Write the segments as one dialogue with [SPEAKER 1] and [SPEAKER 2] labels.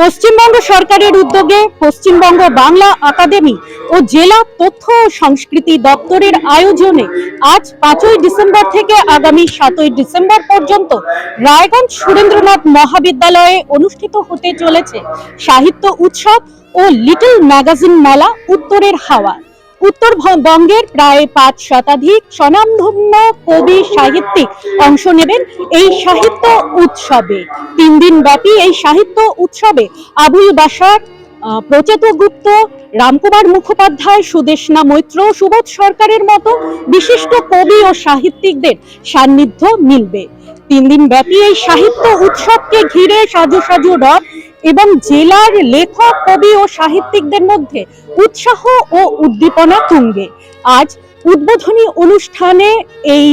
[SPEAKER 1] পশ্চিমবঙ্গ সরকারের উদ্যোগে পশ্চিমবঙ্গ বাংলা একাডেমি ও জেলা তথ্য ও সংস্কৃতি দপ্তরের আয়োজনে আজ 5ই ডিসেম্বর থেকে আগামী 7ই ডিসেম্বর পর্যন্ত রায়গঞ্জ সুরেন্দ্রনাথ মহাবিদ্যালয়ে অনুষ্ঠিত হতে চলেছে সাহিত্য উৎসব ও লিটল ম্যাগাজিন মেলা উত্তরের হাওয়া। উত্তরবঙ্গের প্রায় 5 শতাধিক স্বনামধন্য কবি সাহিত্যিক অংশ নেবেন এই সাহিত্য উৎসবে। 3 দিন ব্যাপী এই সাহিত্য উৎসবে আবুল বাশার, প্রচেত গুপ্ত, রামকুমার মুখোপাধ্যায়, সুদেষ্ণা মৈত্র, সুবোধ সরকারের মতো বিশিষ্ট কবি ও সাহিত্যিকদের সান্নিধ্য মিলবে। 3 দিন ব্যাপী এই সাহিত্য উৎসবকে ঘিরে সাজু সাজু রথ এবং জেলার লেখক, কবি ও সাহিত্যিকদের মধ্যে উৎসাহ ও উদ্দীপনা তুঙ্গে। আজ উদ্বোধনী অনুষ্ঠানে এই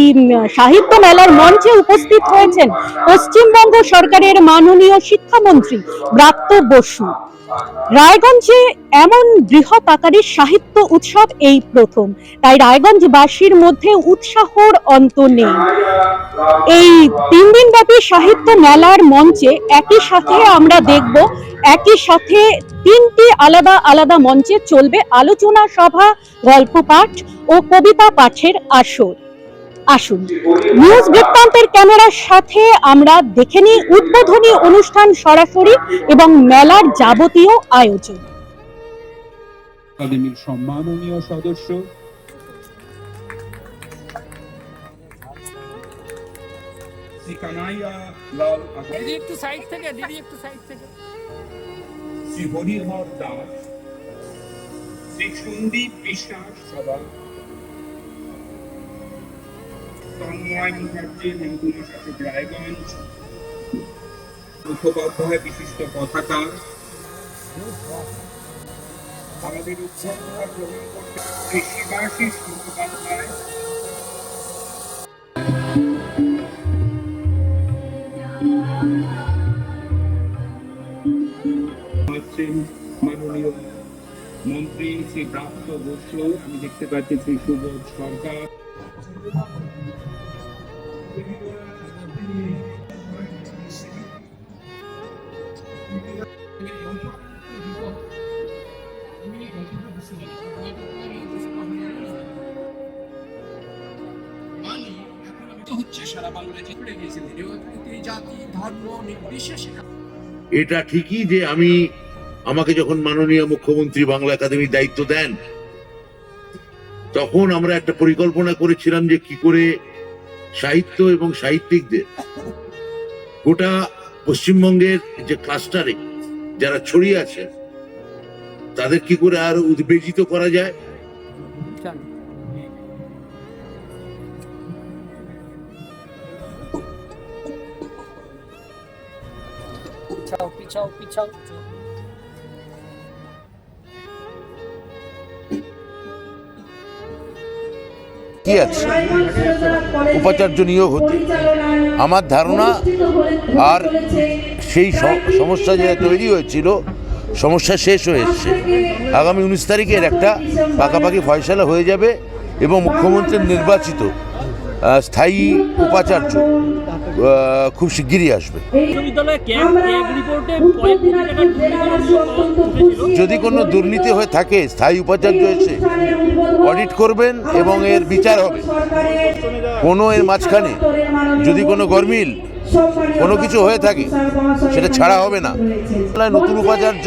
[SPEAKER 1] সাহিত্য মেলার মঞ্চে উপস্থিত হয়েছেন পশ্চিমবঙ্গ সরকারের মাননীয় শিক্ষামন্ত্রী ব্রাত্য বসু। রায়গঞ্জে এমন বৃহৎ আকারের সাহিত্য উৎসব এই প্রথম, তাই রায়গঞ্জবাসীর মধ্যে উৎসাহর অন্ত নেই। এই 3 দিন ব্যাপী সাহিত্য মেলার মঞ্চে একই সাথে আমরা দেখব, একই সাথে 3টি আলাদা আলাদা মঞ্চে চলবে আলোচনা সভা, গল্প পাঠ ও কবিতা পাঠের আসর। আসুন নিউজ বৃত্তান্তের ক্যামেরার সাথে আমরা দেখে নিই উদ্বোধনী অনুষ্ঠান সরাসরি এবং মেলার যাবতীয় আয়োজন।
[SPEAKER 2] একাডেমির সম্মাননীয় সদস্য শ্রী কানাইয়া লাল
[SPEAKER 3] দিদি একটু সাইড থেকে, দিদি একটু সাইড থেকে,
[SPEAKER 2] শ্রী হরিহর দাস, শ্রী সন্দীপ বিশ্বাস সভা, তন্ময় মুখার্জি মহকুমা শাসক রায়গঞ্জ, মুখোপাধ্যায় বিশিষ্ট কথাকার, আমাদের উৎসবভার গ্রহণ করতে শ্রী শিবাশিস মুখোপাধ্যায়, মাননীয় মন্ত্রী শ্রী ব্রাত্য বসু, আমি দেখতে পাচ্ছি শ্রী সুবোধ সরকার,
[SPEAKER 4] এটা ঠিকই যে আমাকে যখন মাননীয় মুখ্যমন্ত্রী বাংলা একাডেমির দায়িত্ব দেন, তখন আমরা একটা পরিকল্পনা করেছিলাম যে কি করে সাহিত্য এবং সাহিত্যিকদের গোটা পশ্চিমবঙ্গের যে ক্লাস্টারে যারা ছড়িয়ে আছে তাদের কি করে আরো উদ্বেজিত করা যায়।
[SPEAKER 3] পিছাও পিছাও।
[SPEAKER 5] কি আছে উপাচার্য নিয়োগ হতে, আমার ধারণা আর সেই সমস্যা যেটা তৈরি হয়েছিল সমস্যা শেষ হয়ে এসছে। আগামী 19 তারিখের একটা পাকাপাকি ফয়সালা হয়ে যাবে এবং মুখ্যমন্ত্রীর নির্বাচিত স্থায়ী উপাচার্য খুব শিগগিরই আসবে। যদি কোনো দুর্নীতি হয়ে থাকে স্থায়ী উপাচার্য এসে অডিট করবেন এবং এর বিচার হবে। কোনো এর মাঝখানে যদি কোনো গরমিল কোনো কিছু হয়ে থাকে সেটা ছাড়া হবে না। নতুন উপাচার্য,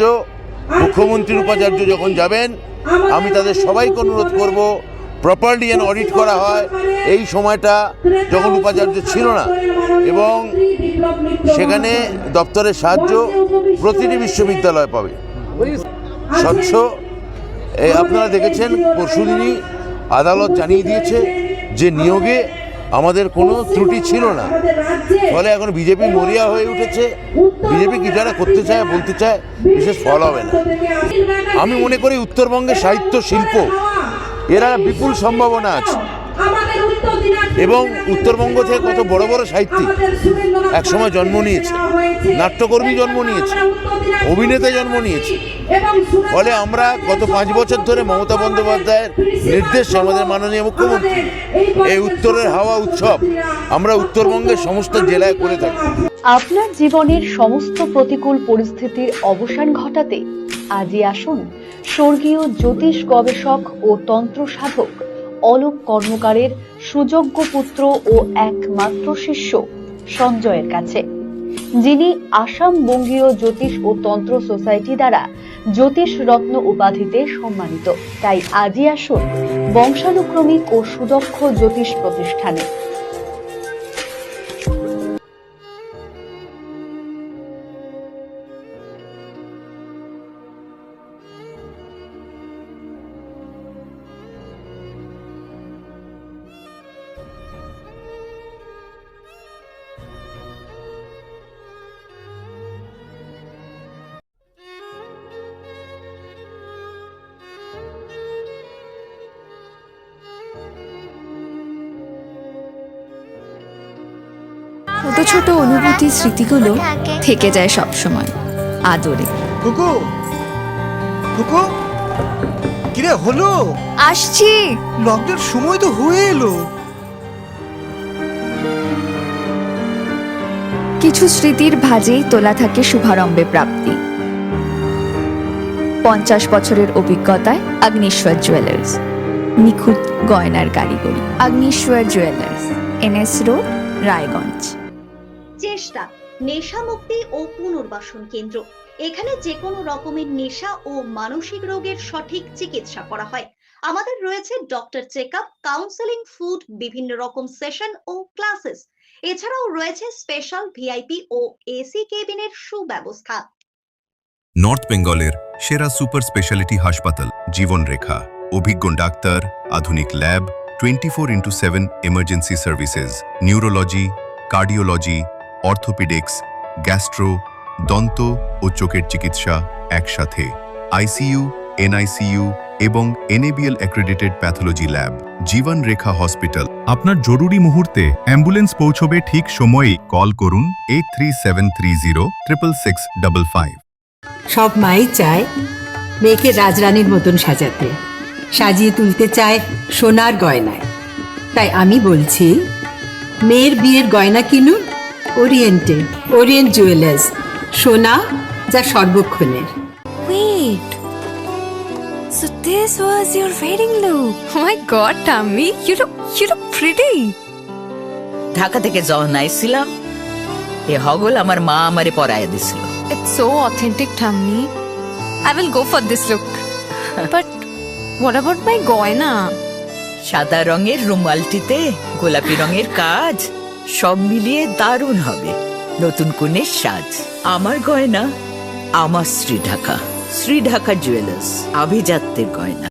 [SPEAKER 5] মুখ্যমন্ত্রীর উপাচার্য যখন যাবেন, আমি তাদের সবাইকে অনুরোধ করব প্রপারলি যেন অডিট করা হয়। এই সময়টা যখন উপাচার্য ছিল না এবং সেখানে দপ্তরের সাহায্য প্রতিটি বিশ্ববিদ্যালয় পাবে স্বচ্ছ। আপনারা দেখেছেন পরশুদিনই আদালত জানিয়ে দিয়েছে যে নিয়োগে আমাদের কোনো ত্রুটি ছিল না। ফলে এখন বিজেপি মরিয়া হয়ে উঠেছে। বিজেপি কি যারা করতে চায় বলতে চায়, বিশেষ ফল হবে না। আমি মনে করি উত্তরবঙ্গের সাহিত্য শিল্প এরা বিপুল সম্ভাবনা আছে এবং উত্তরবঙ্গ থেকে কত বড় বড় সাহিত্যিক একসময় জন্ম নিয়েছে, নাট্যকর্মী জন্ম নিয়েছে, অভিনেতা জন্ম নিয়েছে। ফলে আমরা গত 5 বছর ধরে মমতা বন্দ্যোপাধ্যায়ের নির্দেশে আমাদের মাননীয় মুখ্যমন্ত্রী এই উত্তরের হাওয়া উৎসব আমরা উত্তরবঙ্গের সমস্ত জেলায় করে থাকি।
[SPEAKER 6] আপনার জীবনের সমস্ত প্রতিকূল পরিস্থিতির অবসান ঘটাতে আজই আসুন স্বর্গীয় জ্যোতিষ গবেষক ও তন্ত্র সাধক অলোক কর্মকারের সুযোগ্য পুত্র ও একমাত্র শিষ্য সঞ্জয়ের কাছে, যিনি আসাম বঙ্গীয় জ্যোতিষ ও তন্ত্র সোসাইটি দ্বারা জ্যোতিষ রত্ন উপাধিতে সম্মানিত। তাই আজই আসুন বংশানুক্রমিক ও সুদক্ষ জ্যোতিষ প্রতিষ্ঠানে।
[SPEAKER 7] ছোট ছোট অনুভূতি স্মৃতিগুলো থেকে যায় সব সময় আদরে।
[SPEAKER 8] কুকু কুকু কিরে হলো?
[SPEAKER 7] আসছি।
[SPEAKER 8] লকডাউন সময় তো হয়ে এলো।
[SPEAKER 7] কিছু স্মৃতির ভাজেই তোলা থাকে শুভারম্ভে প্রাপ্তি। 50 বছরের অভিজ্ঞতায় অগ্নিশ্বর জুয়েলার্স, নিখুঁত গয়নার কারিগরি। Agnishwar jewellers, NS road, Raiganj.
[SPEAKER 9] চেষ্টা নেশা মুক্তি ও পুনর্বাসন কেন্দ্র। এখানে যে কোনো রকমের নেশা ও মানসিক রোগের সঠিক চিকিৎসা করা হয়। আমাদের রয়েছে ডক্টর চেকআপ, কাউন্সেলিং, ফুড, বিভিন্ন রকম সেশন ও ক্লাসেস। এছাড়াও রয়েছে স্পেশাল ভিআইপি ও এসি কেবিনের সুব্যবস্থা।
[SPEAKER 10] নর্থ বেঙ্গলের সেরা সুপার স্পেশালিটি হাসপাতাল জীবনরেখা, অভিজ্ঞ ডাক্তার, আধুনিক lab, 24x7 emergency services, neurology, cardiology, orthopaedics, gastro, দন্ত ও চোখের চিকিৎসা একসাথে, আইসিইউ, এনআইসিইউ এবং NABL অ্যাক্রেডিটেড প্যাথোলজি ল্যাব। জীবন রেখা হসপিটাল। আপনার জরুরি মুহূর্তে অ্যাম্বুলেন্স পৌঁছবে ঠিক সময়েই। কল করুন 8373066555।
[SPEAKER 11] সব মাই চায় মেয়েকে রাজরানীর মতন সাজাতে, সাজিয়ে তুলতে চায় সোনার গয়নায়। তাই আমি বলছি, মেয়ের বিয়ের গয়না কিনুন ওরিয়েন্টে, ওরিয়েন্ট জুয়েলার্স, সোনা যা সর্বক্ষণের।
[SPEAKER 7] Wait. So this was your wedding look. Oh my god, Tammy, you look pretty.
[SPEAKER 12] Dhaka থেকে যখন আইছিলাম এ হগল আমার মা আমারে পরাইয়া দিছিল।
[SPEAKER 7] It's so authentic, Tammy. I will go for this look. But what about my goina?
[SPEAKER 12] সাদা রঙের রুমালটিতে গোলাপি রঙের কাজ, সব মিলিয়ে দারুণ হবে নতুন কনের সাজ। আমার গয়না আমার শ্রী ঢাকা জুয়েলার্স, আভিজাত্যের গয়না।